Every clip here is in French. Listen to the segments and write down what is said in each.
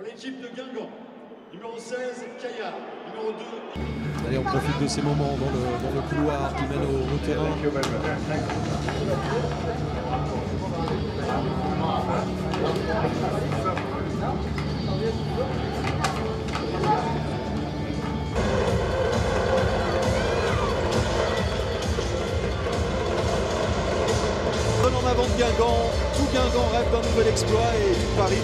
l'équipe de Guingamp. Numéro 16, Caillard. Numéro 2. Allez, on profite de ces moments dans le couloir qui mène au terrain. En avant de Guingamp, tout Guingamp rêve d'un nouvel exploit et tout Paris.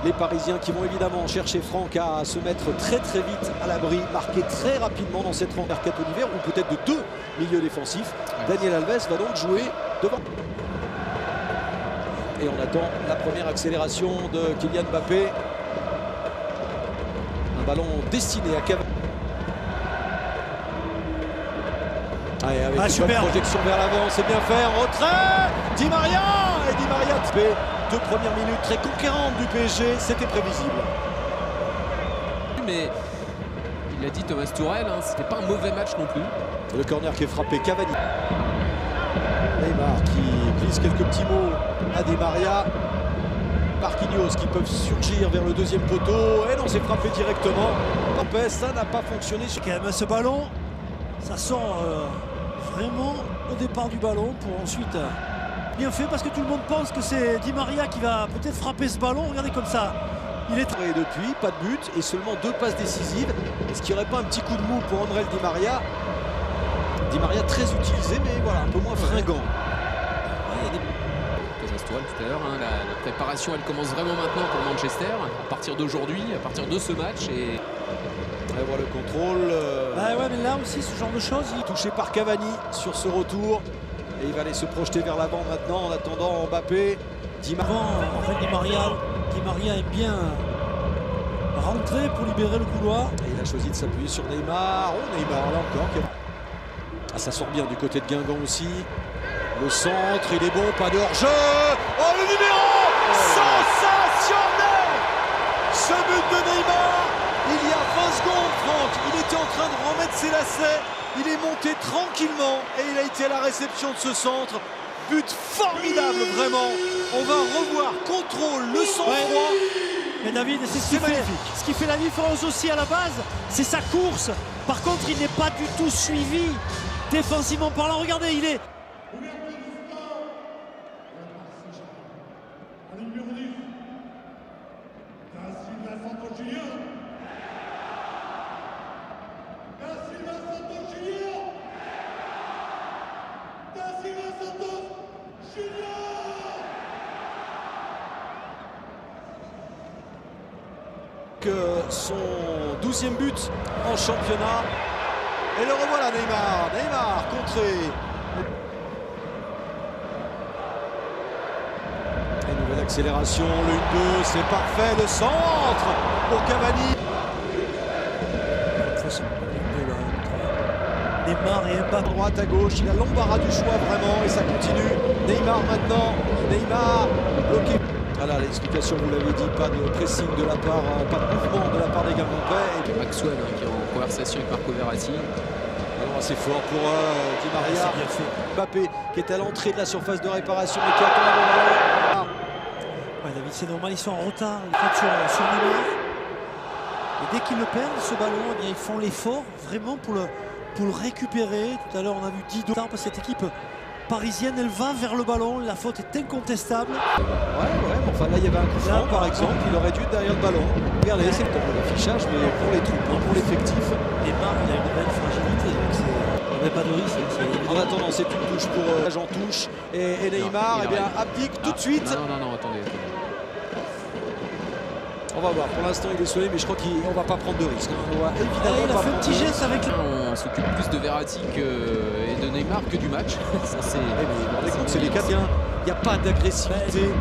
Les Parisiens qui vont évidemment chercher Franck à se mettre très vite à l'abri, marquer très rapidement dans cette rencontre mercato d'hiver ou peut-être de deux milieux défensifs. Daniel Alves va donc jouer devant. Et on attend la première accélération de Kylian Mbappé. Un ballon destiné à Cavani. Avec une bonne projection vers l'avant, c'est bien fait, en retrait, Di Maria. Et Di Maria, deux premières minutes très conquérantes du PSG, c'était prévisible. Mais il a dit Thomas Tuchel, hein, c'était pas un mauvais match non plus. Le corner qui est frappé, Cavani. Neymar qui glisse quelques petits mots à Di Maria. Marquinhos qui peuvent surgir vers le deuxième poteau. Et non, c'est frappé directement. Lopez, ça n'a pas fonctionné. Quand même ce ballon, ça sort vraiment au départ du ballon pour ensuite bien fait parce que tout le monde pense que c'est Di Maria qui va peut-être frapper ce ballon. Regardez comme ça. Il est et depuis, pas de but et seulement 2 passes décisives. Est-ce qu'il n'y aurait pas un petit coup de mou pour André Di Maria? Di Maria très utilisé, mais voilà, un peu moins fringant. Tout à l'heure, hein, la préparation elle commence vraiment maintenant pour Manchester à partir d'aujourd'hui, à partir de ce match et on voit le contrôle. Ouais, mais là aussi ce genre de choses. Touché par Cavani sur ce retour et il va aller se projeter vers l'avant maintenant en attendant Mbappé. Di Maria est bien rentré pour libérer le couloir. Et il a choisi de s'appuyer sur Neymar. Oh, Neymar là encore. Ah, ça sort bien du côté de Guingamp aussi. Le centre, il est bon, pas de hors-jeu. Oh, le numéro sensationnel. Ce but de Neymar, il y a 20 secondes, Franck. Il était en train de remettre ses lacets. Il est monté tranquillement et il a été à la réception de ce centre. But formidable, vraiment. On va revoir contrôle, le sang-froid. Mais David, c'est magnifique. Ce qui fait la différence aussi à la base, c'est sa course. Par contre, il n'est pas du tout suivi défensivement parlant. Regardez, il est... Que son 12e but en championnat. Et le revoilà Neymar. Neymar contré. Et nouvelle accélération, le 1-2, c'est parfait. Le centre pour Cavani. Neymar et Mbappé. À droite, à gauche, il a l'embarras du choix vraiment et ça continue. Neymar maintenant. Neymar bloqué. Voilà l'explication, vous l'avez dit, pas de pressing de la part, pas de mouvement de la part des Guingampais. Et Maxwell hein, qui est en conversation avec Marco Verratti. Alors assez fort pour Di Maria. C'est bien fait. Mbappé qui est à l'entrée de la surface de réparation et qui attend le ballon. Ouais, David, c'est normal, ils sont en retard. Ils font sur Neymar. Et dès qu'ils le perdent, ce ballon, eh bien, ils font l'effort vraiment pour le récupérer. Tout à l'heure, on a vu Dido. Cette équipe parisienne, elle va vers le ballon, la faute est incontestable. Ouais, mais enfin là il y avait un coup franc par exemple, il aurait dû être derrière le ballon. Regardez, c'est le tableau d'affichage, mais pour les troupes, pour l'effectif. Neymar, il a une belle fragilité, il n'y avait pas de risque. En attendant, c'est une touche pour Jean Touche et Neymar, eh bien abdique tout de suite. Non, attendez. On va voir, pour l'instant il est soigné, mais je crois qu'on va pas prendre de risque. On va évidemment il a fait un petit geste avec lui. On s'occupe plus de Verratti et de Neymar que du match. Ça, c'est... Mais vous vous rendez compte, c'est les 4. Il n'y a pas d'agressivité.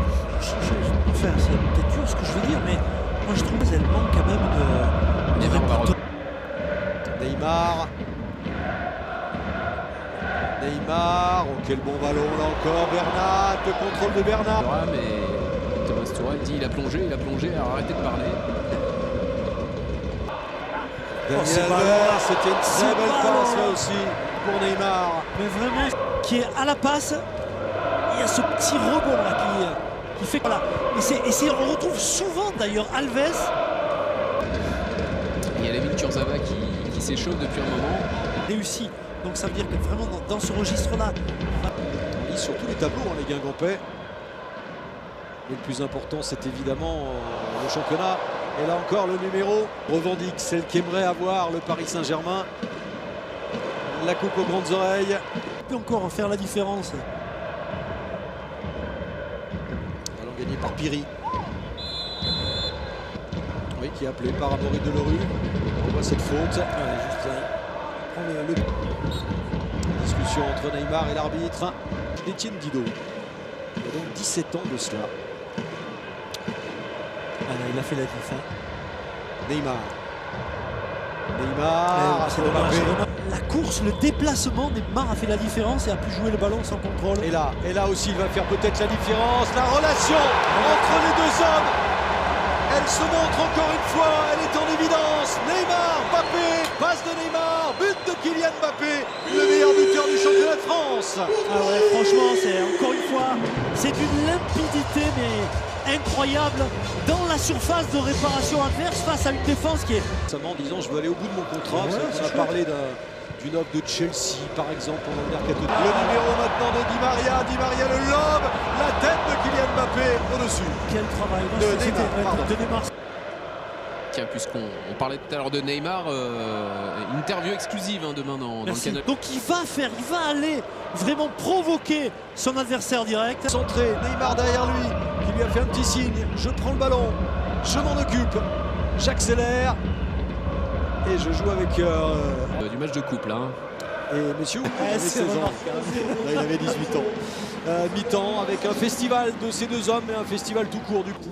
Enfin, c'est peut-être dur ce que je veux dire, mais moi je trouve qu'elle manque quand même de Neymar, oh quel bon ballon là encore, Bernat, le contrôle de Bernat. Ouais, mais Thomas Tuchel dit il a plongé, alors arrêtez de parler. Daniel ballon, Alves, c'était une ce très belle passe ballon. là aussi pour Neymar. Mais vraiment, qui est à la passe, il y a ce petit rebond là qui fait voilà. On retrouve souvent d'ailleurs Alves. Il y a Lemine Kurzawa qui s'échauffe depuis un moment. Réussi. Donc ça veut dire que vraiment dans ce registre-là. On lit sur tous les tableaux, les Guingampais. Et le plus important, c'est évidemment le championnat. Et là encore, le numéro revendique celle qu'aimerait avoir le Paris Saint-Germain. La coupe aux grandes oreilles. Il peut encore faire la différence. Ballon gagné par Piri. Oui, qui est appelé par Amaury Delerue. On voit cette faute. Juste là, il prend le Discussion entre Neymar et l'arbitre. Etienne Didot. Il a donc 17 ans de cela. il a fait la diff. Neymar. Neymar. C'est dommage. La course, le déplacement, Neymar a fait la différence et a pu jouer le ballon sans contrôle. Et là aussi, il va faire peut-être la différence. La relation entre les deux hommes, elle se montre encore une fois. Elle est en évidence. Neymar, Mbappé, passe de Neymar, but de Kylian Mbappé, le meilleur buteur du championnat de France. Ah ouais, franchement, c'est encore une fois, c'est d'une limpidité mais incroyable dans la surface de réparation adverse face à une défense qui est. En disant, je veux aller au bout de mon contrat. Ouais, On a c'est parlé d'une offre de Chelsea, par exemple, pendant le mercato. Le numéro maintenant de Di Maria le lobe, la tête de Kylian Mbappé au-dessus. Quel travail De Neymar. Tiens, puisqu'on parlait tout à l'heure de Neymar, interview exclusive demain dans le canal. Donc il va aller vraiment provoquer son adversaire direct. Centré, Neymar derrière lui, qui lui a fait un petit signe. Je prends le ballon, je m'en occupe, j'accélère et je joue avec... Du match de couple, hein. Et messieurs, il avait c'est 16 ans. remarquable. Là, il avait 18 ans. Mi-temps avec un festival de ces deux hommes et un festival tout court du coup.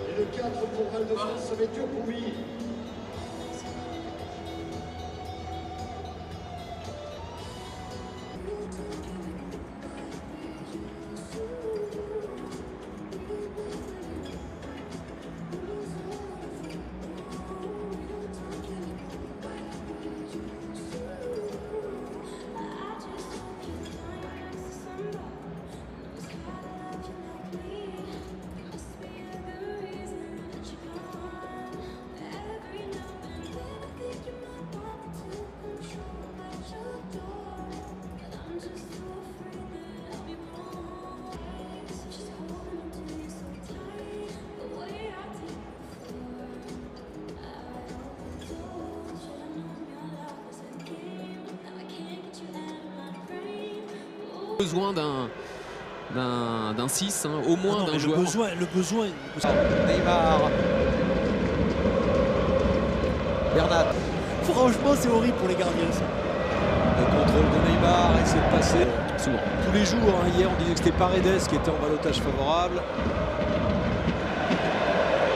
Et le 4 pour Val de France, ça va être dur pour lui. Besoin d'un 6, au moins d'un joueur. Le besoin. Neymar. Bernat. Franchement, c'est horrible pour les gardiens. Ça. Le contrôle de Neymar et c'est passé Souvent. tous les jours. Hier, on disait que c'était Paredes qui était en ballottage favorable.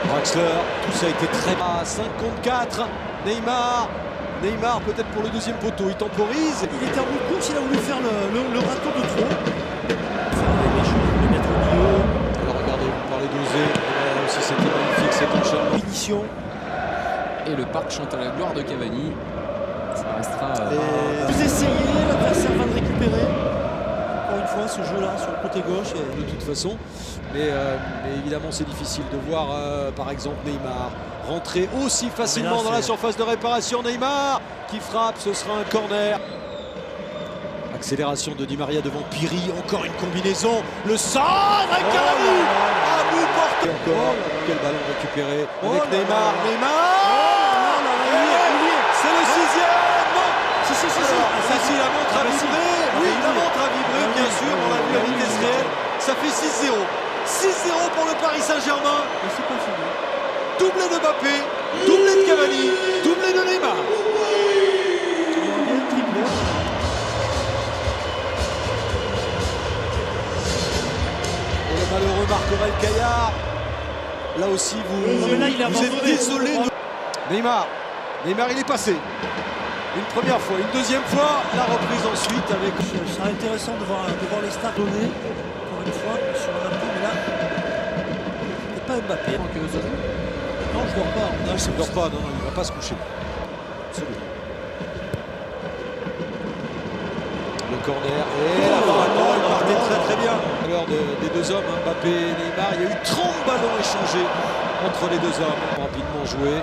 Draxler, tout ça a été très bas. 5-4. Neymar peut-être pour le deuxième poteau. Il temporise. Il était en bout de course, il a voulu faire le râteau de trop. Le mettre au milieu. Alors regardez, vous parlez d'oser. Là aussi, c'était magnifique cet enchaînement. Finition. Et le parc chante à la gloire de Cavani. Ça restera. Vous essayez, l'adversaire va le récupérer. Encore une fois, ce jeu-là sur le côté gauche. De toute façon, mais évidemment, c'est difficile de voir, par exemple, Neymar rentrer aussi facilement dans la surface de réparation. Neymar qui frappe, ce sera un corner. Accélération de Di Maria devant Piri, encore une combinaison. Le centre avec Cavani à bout porté. Encore, quel ballon récupéré avec Neymar. C'est le 6e. Si, la montre a vibré. Oui, la montre a vibré, bien sûr, on l'a vu à vitesse réelle. Ça fait 6-0. 6-0 pour le Paris Saint-Germain. Et c'est pas fini. Doublé de Mbappé, doublé de Cavani, doublé de Neymar. Et le malheureux Marc-Aurèle Caillard. Là aussi, vous êtes désolé. Neymar, il est passé. Une première fois, une deuxième fois, la reprise ensuite avec... Ce sera intéressant de voir les stats données, encore une fois, sur un appui, mais là, c'est pas Mbappé. Non, je dors pas. Non, il ne dort pas, non, il ne va pas se coucher. Absolument. Le corner et la balle, il partait très très bien. À l'heure des deux hommes, Mbappé et Neymar, il y a eu 30 ballons échangés entre les deux hommes. Rapidement joué.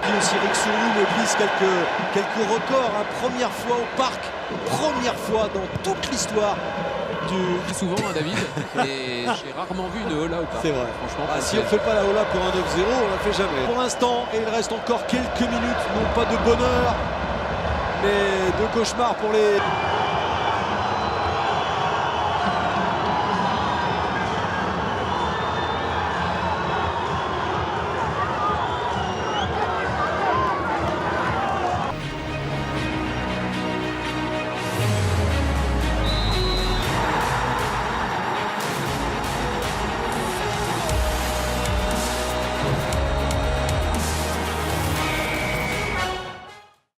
Et aussi Rick Soulou mobilise quelques records. Première fois au parc, première fois dans toute l'histoire du... Souvent, hein, David, et j'ai rarement vu une Ola au parc. C'est vrai. Franchement, Si on ne fait pas la Ola pour un 9-0, on la fait jamais. Pour l'instant, et il reste encore quelques minutes, non pas de bonheur, mais de cauchemar pour les...